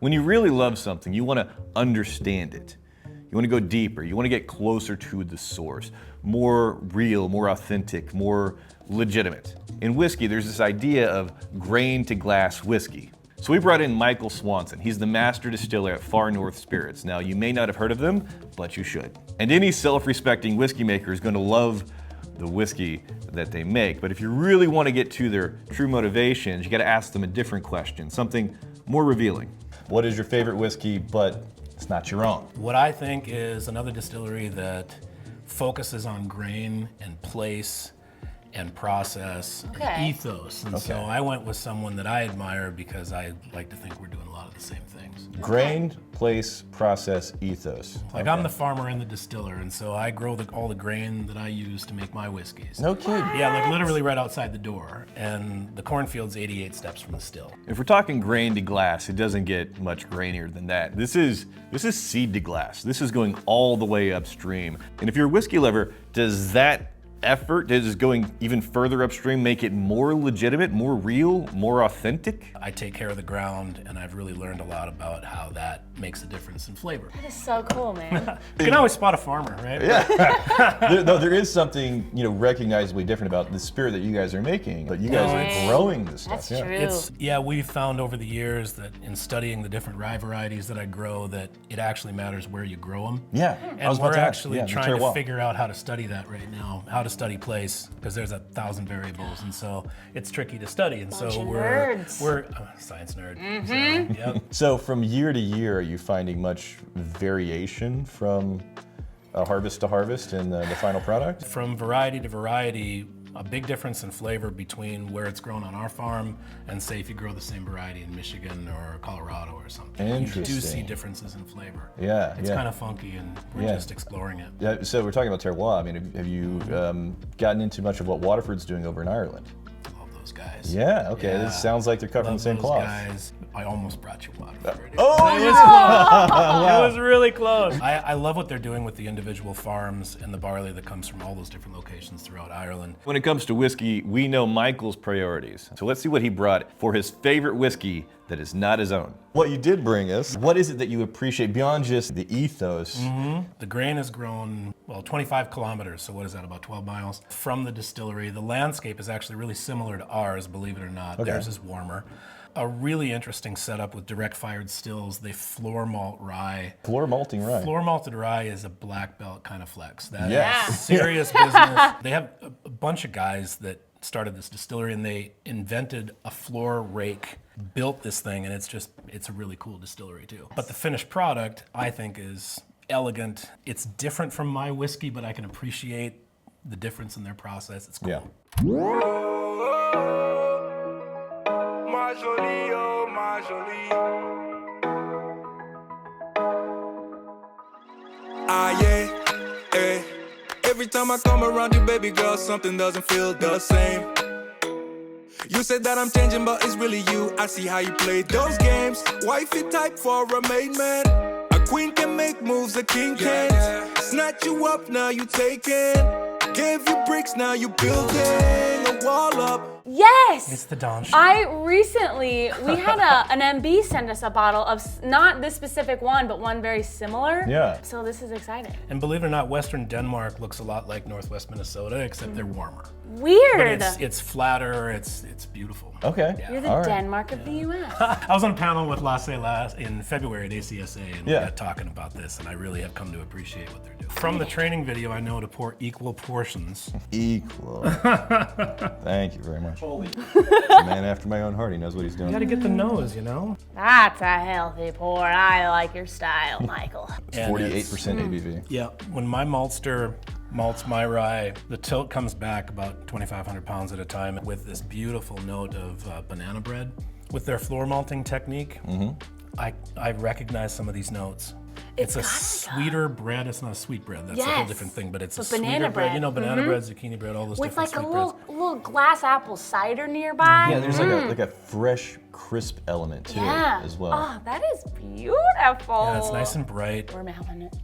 When you really love something, you want to understand it. You want to go deeper. You want to get closer to the source. More real, more authentic, more legitimate. In whiskey, there's this idea of grain to glass whiskey. So we brought in Michael Swanson. He's the master distiller at Far North Spirits. Now, you may not have heard of them, but you should. And any self-respecting whiskey maker is going to love the whiskey that they make. But if you really want to get to their true motivations, you got to ask them a different question, something more revealing. What is your favorite whiskey, but it's not your own? What I think is another distillery that focuses on grain and place and process and ethos. And so I went with someone that I admire because I like to think we're doing a lot of the same things. Grain, place, process, ethos. Like I'm the farmer and the distiller, and so I grow all the grain that I use to make my whiskeys. No kidding. Yeah, like literally right outside the door. And the cornfield's 88 steps from the still. If we're talking grain to glass, it doesn't get much grainier than that. This is seed to glass. This is going all the way upstream. And if you're a whiskey lover, does that effort, does going even further upstream make it more legitimate, more real, more authentic? I take care of the ground, and I've really learned a lot about how that makes a difference in flavor. That is so cool, man. You can always spot a farmer, right? Yeah. there is something, recognizably different about the spirit that you guys are making, but you guys are growing this stuff. That's true. We've found over the years that in studying the different rye varieties that I grow, that it actually matters where you grow them. Yeah. And we're actually trying to figure out how to study that right now, how to study place, because there's 1,000 variables, and so it's tricky to study. And so we're science nerd. So, So from year to year, are you finding much variation from harvest to harvest in the final product? From variety to variety, a big difference in flavor between where it's grown on our farm and say if you grow the same variety in Michigan or Colorado or something. Interesting. You do see differences in flavor. Yeah. It's kind of funky, and we're just exploring it. Yeah, so we're talking about terroir. I mean, have you gotten into much of what Waterford's doing over in Ireland? Love those guys. Yeah, okay. This sounds like they're cut from the same cloth. Guys. I almost brought you Waterford. Oh, it was close. It was really close. I love what they're doing with the individual farms and the barley that comes from all those different locations throughout Ireland. When it comes to whiskey, we know Michael's priorities. So let's see what he brought for his favorite whiskey that is not his own. What you did bring us, what is it that you appreciate beyond just the ethos? The grain has grown, 25 kilometers, so what is that, about 12 miles from the distillery. The landscape is actually really similar to ours, believe it or not. Theirs is warmer. A really interesting setup with direct fired stills. They floor malt rye. Floor malting rye. Floor malted rye is a black belt kind of flex. That Yes. is serious business. They have a bunch of guys that started this distillery, and they invented a floor rake, built this thing, and it's a really cool distillery too. But the finished product, I think, is elegant. It's different from my whiskey, but I can appreciate the difference in their process. It's cool. Yeah. Ma jolie, oh ma jolie. Ah yeah, eh. Every time I come around you, baby girl, something doesn't feel the same. You said that I'm changing, but it's really you. I see how you play those games. Wifey type for a main man. A queen can make moves, a king can't. Snatch you up, now you taking. Gave you bricks, now you building a wall up. Yes! It's the Don show. We had an MB send us a bottle of, not this specific one, but one very similar. Yeah. So this is exciting. And believe it or not, Western Denmark looks a lot like Northwest Minnesota, except they're warmer. Weird. But it's flatter, it's beautiful. Okay. Yeah. You're the Denmark of the U.S. I was on a panel with Lasse in February at ACSA, and we got talking about this, and I really have come to appreciate what they're doing. From the training video, I know to pour equal portions. Equal. Thank you very much. Holy. A man after my own heart. He knows what he's doing. You gotta get the nose, you know? That's a healthy pour. I like your style, Michael. It's 48% ABV. Yeah, when my maltster malts my rye, the tilt comes back about 2,500 pounds at a time with this beautiful note of banana bread. With their floor malting technique, I recognize some of these notes. It's a sweeter bread. It's not a sweet bread. That's a whole different thing. But it's a sweeter bread. You know, banana bread, zucchini bread, all those with different like sweet a breads. little glass apple cider nearby. Yeah, there's like a fresh, crisp element to it as well. Oh, that is beautiful. Yeah, it's nice and bright. We're mouthing it.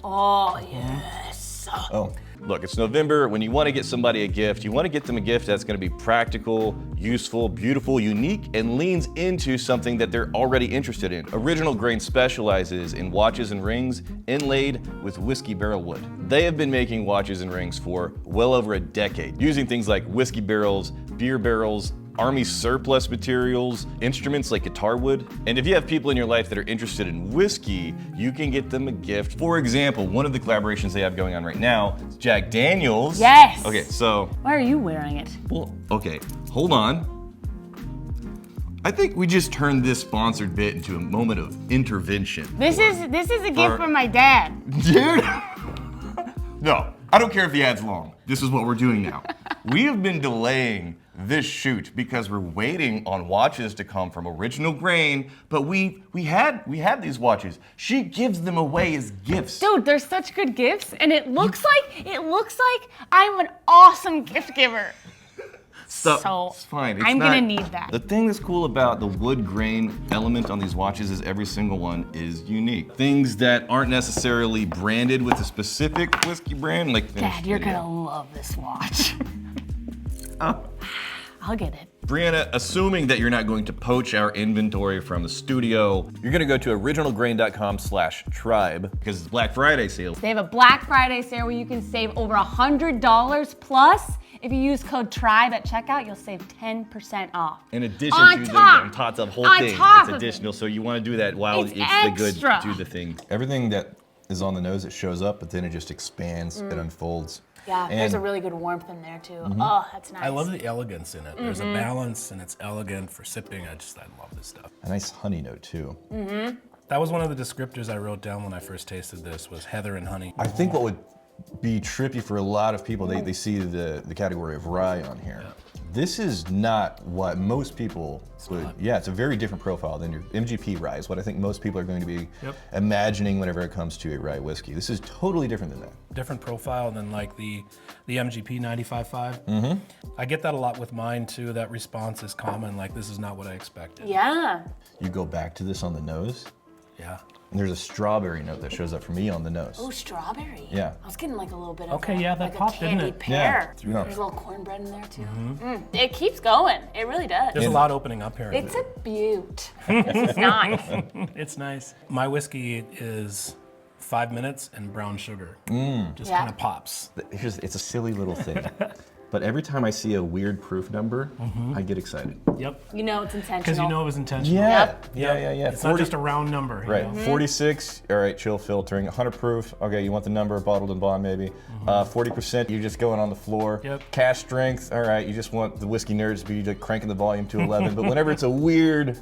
Oh, yes. Oh. Look, it's November. When you want to get somebody a gift, you want to get them a gift that's going to be practical, useful, beautiful, unique, and leans into something that they're already interested in. Original Grain specializes in watches and rings inlaid with whiskey barrel wood. They have been making watches and rings for well over a decade, using things like whiskey barrels, beer barrels, Army surplus materials, instruments like guitar wood. And if you have people in your life that are interested in whiskey, you can get them a gift. For example, one of the collaborations they have going on right now is Jack Daniels. Yes. Okay, so. Why are you wearing it? Well, okay, hold on. I think we just turned this sponsored bit into a moment of intervention. This is a gift from my dad. Dude. No, I don't care if the ad's long. This is what we're doing now. We have been delaying this shoot because we're waiting on watches to come from Original Grain, but we had these watches. She gives them away as gifts. Dude, they're such good gifts, and it looks like I'm an awesome gift giver. So it's fine. I'm gonna need that. The thing that's cool about the wood grain element on these watches is every single one is unique. Things that aren't necessarily branded with a specific whiskey brand, like Dad, you're gonna love this watch. Oh. I'll get it. Brianna, assuming that you're not going to poach our inventory from the studio, you're gonna go to originalgrain.com/tribe because it's Black Friday sale. They have a Black Friday sale where you can save over $100 plus. If you use code TRIBE at checkout, you'll save 10% off. In addition on to top, on top of the whole on thing, top it's of additional. So you want to do that while It's the extra. good, do the thing. Everything that is on the nose, it shows up, but then it just expands, it unfolds. Yeah, there's And- a really good warmth in there too. Oh, that's nice. I love the elegance in it. There's a balance and it's elegant for sipping. I love this stuff. A nice honey note too. That was one of the descriptors I wrote down when I first tasted this was heather and honey. I think what would be trippy for a lot of people, they see the category of rye on here. This is not what most people would, yeah, it's a very different profile than your MGP rye, is what I think most people are going to be imagining whenever it comes to a rye whiskey. This is totally different than that. Different profile than like the MGP 95.5. I get that a lot with mine too. That response is common, like this is not what I expected. Yeah. You go back to this on the nose, Yeah. and there's a strawberry note that shows up for me on the nose. Oh, strawberry. Yeah. I was getting like a little bit of Okay, yeah, that like popped, a didn't candied it? pear. Yeah. There's a little cornbread in there too. It keeps going. It really does. There's a lot opening up here. It's a beaut. This is nice. It's nice. My whiskey is 5 minutes and brown sugar. Just Yeah. kind of pops. It's a silly little thing. But every time I see a weird proof number, I get excited. Yep. You know it's intentional. Because you know it was intentional. Yeah. It's not just a round number. you Right, know? 46, all right, chill filtering, 100 proof, okay, you want the number, bottled and bond maybe. 40%, you're just going on the floor. Yep. Cash strength, all right, you just want the whiskey nerds to be like cranking the volume to 11. But whenever it's a weird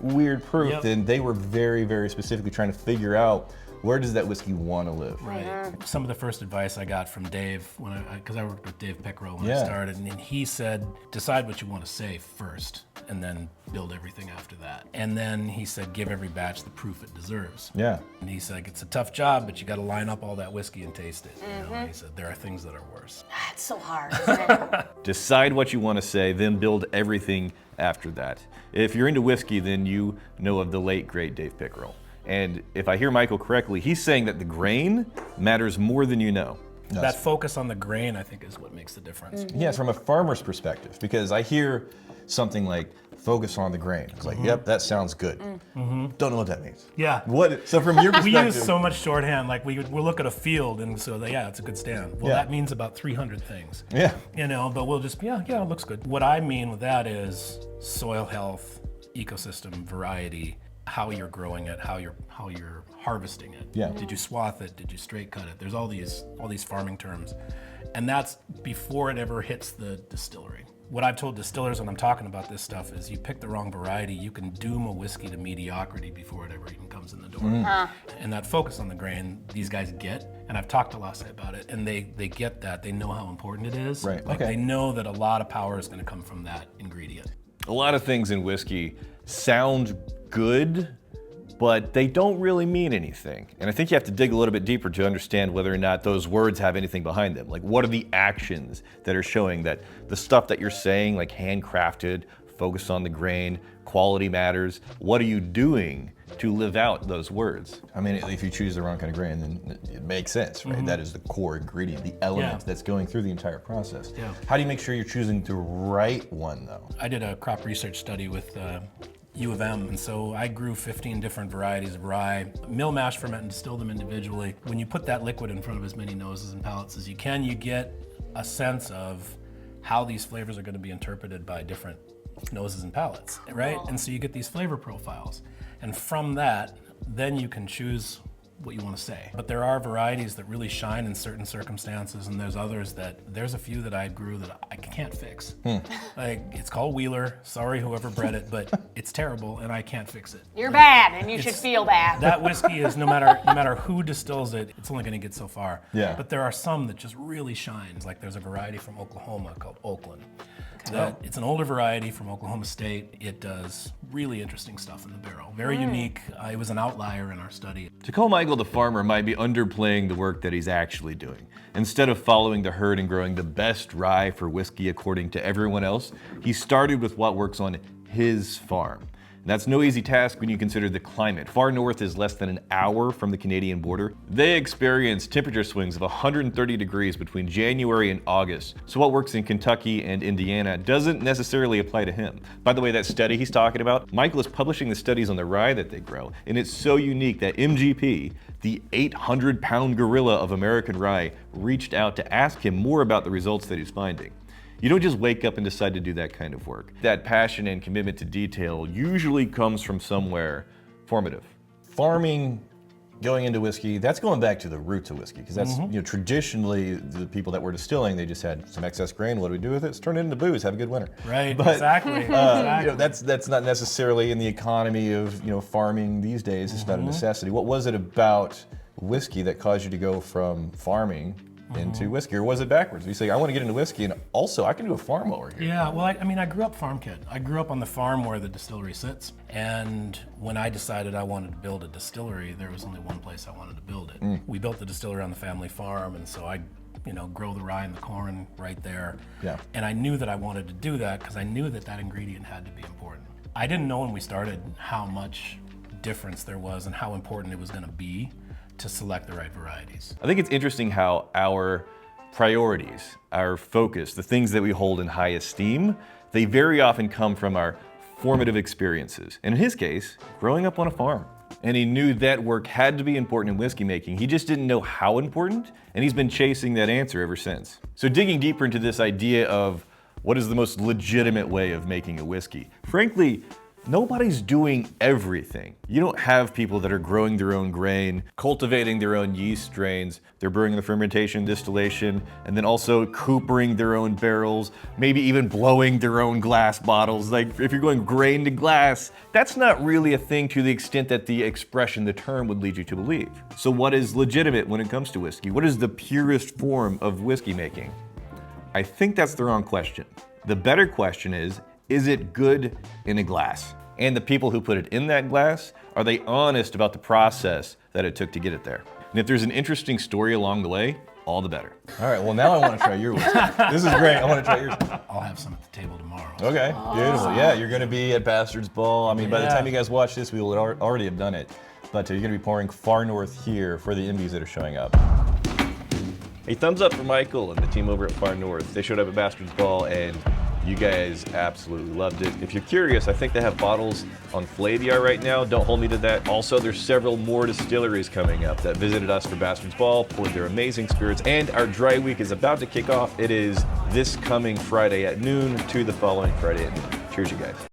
proof, Yep. then they were very, very specifically trying to figure out where does that whiskey want to live. Right. Some of the first advice I got from Dave, because I worked with Dave Pickrell when I Yeah. started, and he said, decide what you want to say first, and then build everything after that. And then he said, give every batch the proof it deserves. Yeah. And he said, it's a tough job, but you got to line up all that whiskey and taste it. You know? He said, there are things that are worse. It's so hard, isn't it? Decide what you want to say, then build everything after that. If you're into whiskey, then you know of the late, great Dave Pickrell. And if I hear Michael correctly, he's saying that the grain matters more than you know. That focus on the grain, I think, is what makes the difference. Yes, from a farmer's perspective, because I hear something like focus on the grain. It's like, yep, that sounds good. Don't know what that means. Yeah. What? So from your We perspective, use so much shorthand, like we'll look at a field and so yeah, it's a good stand. Well, Yeah. that means about 300 things. yeah, You know, but we'll just, yeah, it looks good. What I mean with that is soil health, ecosystem, variety, how you're growing it, how you're harvesting it. Yeah. Did you swath it? Did you straight cut it? There's all these farming terms. And that's before it ever hits the distillery. What I've told distillers when I'm talking about this stuff is you pick the wrong variety, you can doom a whiskey to mediocrity before it ever even comes in the door. And that focus on the grain, these guys get, and I've talked to Lasse about it, and they get that. They know how important it is. Right, Like okay. they know that a lot of power is going to come from that ingredient. a lot of things in whiskey sound good, but they don't really mean anything. And I think you have to dig a little bit deeper to understand whether or not those words have anything behind them. Like, what are the actions that are showing that the stuff that you're saying, like handcrafted, focus on the grain, quality matters. What are you doing to live out those words? I mean, if you choose the wrong kind of grain, then it makes sense, right? That is the core ingredient, the element that's going through the entire process. Yeah. How do you make sure you're choosing the right one, though? I did a crop research study with U of M, and so I grew 15 different varieties of rye, mill, mash, ferment, and distill them individually. When you put that liquid in front of as many noses and palates as you can, you get a sense of how these flavors are going to be interpreted by different noses and palates, right? And so you get these flavor profiles. And from that, then you can choose what you want to say. But there are varieties that really shine in certain circumstances, and there's others there's a few that I grew that I can't fix. Like, it's called Wheeler, sorry whoever bred it, but it's terrible and I can't fix it. You're bad, and you should feel bad. That whiskey is, no matter who distills it, it's only gonna get so far. Yeah. But there are some that just really shines. Like there's a variety from Oklahoma called Oakland. It's an older variety from Oklahoma State. It does really interesting stuff in the barrel. Very unique. It was an outlier in our study. To call Michael the farmer might be underplaying the work that he's actually doing. Instead of following the herd and growing the best rye for whiskey according to everyone else, he started with what works on his farm. And that's no easy task when you consider the climate. Far north is less than an hour from the Canadian border. They experience temperature swings of 130 degrees between January and August. So what works in Kentucky and Indiana doesn't necessarily apply to him. By the way, that study he's talking about, Michael is publishing the studies on the rye that they grow, and it's so unique that MGP, the 800-pound gorilla of American rye, reached out to ask him more about the results that he's finding. You don't just wake up and decide to do that kind of work. That passion and commitment to detail usually comes from somewhere formative. Farming, going into whiskey, that's going back to the roots of whiskey, because that's, traditionally the people that were distilling, they just had some excess grain. What do we do with it? Let's turn it into booze, have a good winter. Right, But, exactly. That's not necessarily in the economy of farming these days. It's not a necessity. What was it about whiskey that caused you to go from farming into whiskey, or was it backwards? You say, I want to get into whiskey, and also I can do a farm over here. Yeah, well, I grew up farm kid. I grew up on the farm where the distillery sits, and when I decided I wanted to build a distillery, there was only one place I wanted to build it. We built the distillery on the family farm, and so I grow the rye and the corn right there. Yeah. And I knew that I wanted to do that because I knew that ingredient had to be important. I didn't know when we started how much difference there was and how important it was going to be to select the right varieties. I think it's interesting how our priorities, our focus, the things that we hold in high esteem, they very often come from our formative experiences. And in his case, growing up on a farm. And he knew that work had to be important in whiskey making. He just didn't know how important, and he's been chasing that answer ever since. So digging deeper into this idea of what is the most legitimate way of making a whiskey, frankly, nobody's doing everything. You don't have people that are growing their own grain, cultivating their own yeast strains, they're brewing the fermentation, distillation, and then also coopering their own barrels, maybe even blowing their own glass bottles. Like if you're going grain to glass, that's not really a thing to the extent that the expression, the term would lead you to believe. So what is legitimate when it comes to whiskey? What is the purest form of whiskey making? I think that's the wrong question. The better question is it good in a glass? And the people who put it in that glass, are they honest about the process that it took to get it there? And if there's an interesting story along the way, all the better. All right, well now I want to try your whiskey. This is great, I want to try yours. I'll have some at the table tomorrow. Okay, beautiful. Yeah, you're going to be at Bastard's Ball. I mean, by the time you guys watch this, we will already have done it. But you're going to be pouring far north here for the MDs that are showing up. Hey, thumbs up for Michael and the team over at Far North. They showed up at Bastard's Ball and you guys absolutely loved it. If you're curious, I think they have bottles on Flaviar right now. Don't hold me to that. Also, there's several more distilleries coming up that visited us for Bastard's Ball, poured their amazing spirits, and our dry week is about to kick off. It is this coming Friday at noon to the following Friday at noon. Cheers, you guys.